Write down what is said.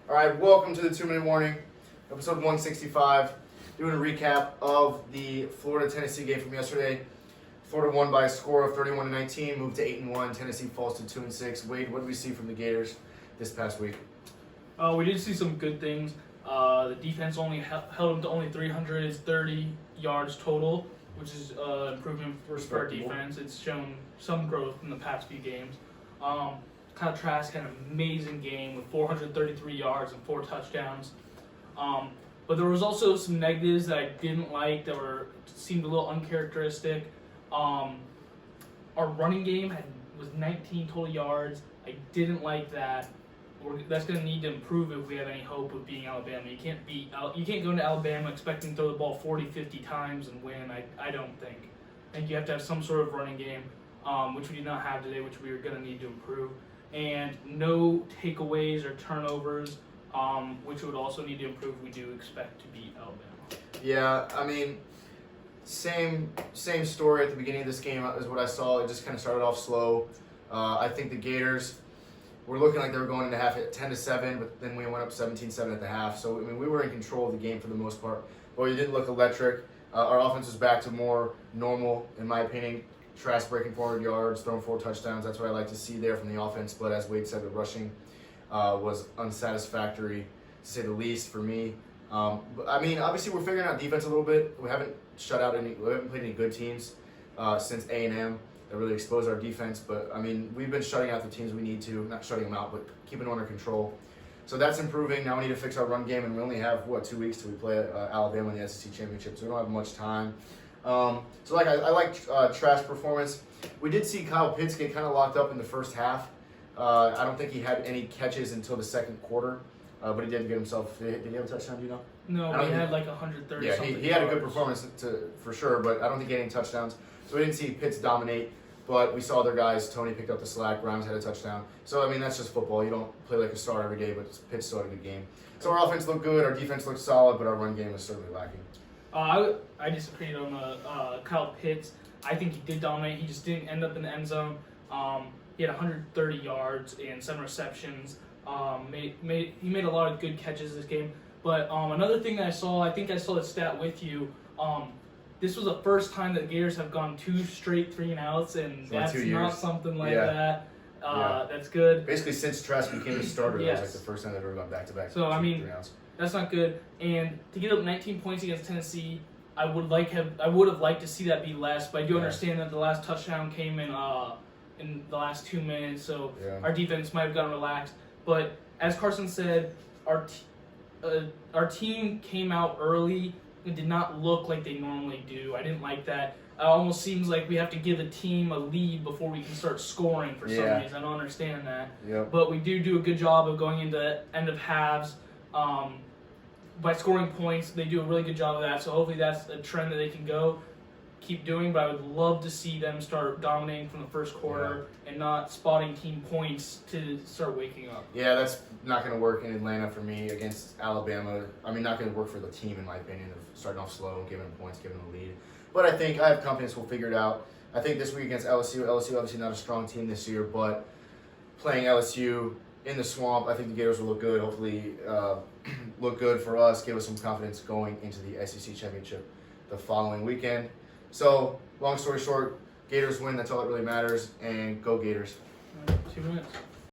All right, welcome to the 2-Minute Warning, episode 165. Doing a recap of the Florida Tennessee game from yesterday. Florida won by a score of 31-19, moved to 8-1. Tennessee falls to 2-6. Wade, what did we see from the Gators this past week? We did see some good things. The defense only held them to only 330 yards total, which is improvement for our defense. It's shown some growth in the past few games. Kyle Trask had an amazing game with 433 yards and 4 touchdowns. But there was also some negatives that I didn't like that seemed a little uncharacteristic. Our running game was 19 total yards. I didn't like that. That's going to need to improve if we have any hope of beating Alabama. You can't go into Alabama expecting to throw the ball 40, 50 times and win. I don't think. I think you have to have some sort of running game, which we did not have today, which we are going to need to improve. And no takeaways or turnovers, which would also need to improve. We do expect to beat Alabama. Yeah, I mean, same story at the beginning of this game is what I saw. It just kind of started off slow. I think the Gators were looking like they were going into half at 10-7, but then we went up 17-7 at the half. So I mean, we were in control of the game for the most part. But it didn't look electric. Our offense was back to more normal, in my opinion. Trask breaking 400 yards, throwing 4 touchdowns. That's what I like to see there from the offense. But as Wade said, the rushing was unsatisfactory, to say the least, for me. But I mean, obviously, we're figuring out defense a little bit. We haven't played any good teams since A&M that really exposed our defense. But I mean, we've been shutting out the teams we need to, not shutting them out, but keeping them under control. So that's improving. Now we need to fix our run game, and we only have 2 weeks till we play Alabama in the SEC championship, so we don't have much time. I like Trask's performance. We did see Kyle Pitts get kind of locked up in the first half. I don't think he had any catches until the second quarter, but he did get himself. Did he have a touchdown? Do you know? No, he had like 130. Yeah, he had a good performance for sure, but I don't think he had any touchdowns. So we didn't see Pitts dominate, but we saw other guys. Tony picked up the slack. Grimes had a touchdown. So I mean, that's just football. You don't play like a star every day, but Pitts still had a good game. So our offense looked good. Our defense looked solid, but our run game was certainly lacking. I disagreed on Kyle Pitts. I think he did dominate. He just didn't end up in the end zone. He had 130 yards and 7 receptions. He made a lot of good catches this game. But another thing that I think I saw the stat with you. This was the first time that the Gators have gone 2 straight 3-and-outs, and that's not something like that. That's good. Basically, since Trask became the starter, Yes. that was like the first time they've ever gone back-to-back. So, I mean, 3-and-outs. That's not good. And to get up 19 points against Tennessee, I would have liked to see that be less. But I do understand that the last touchdown came in the last 2 minutes, so our defense might have gotten relaxed. But as Carson said, our team came out early and did not look like they normally do. I didn't like that. It almost seems like we have to give a team a lead before we can start scoring for some reason. I don't understand that. Yep. But we do a good job of going into end of halves. By scoring points, they do a really good job of that. So hopefully that's a trend that they can keep doing. But I would love to see them start dominating from the first quarter and not spotting team points to start waking up. Yeah, that's not going to work in Atlanta for me against Alabama. I mean, not going to work for the team, in my opinion, of starting off slow and giving them points, giving them a lead. But I have confidence we'll figure it out. I think this week against LSU obviously not a strong team this year, but playing LSU in the swamp, I think the Gators will look good. Hopefully, look good for us, give us some confidence going into the SEC championship the following weekend. So, long story short, Gators win. That's all that really matters. And go Gators. 2 minutes.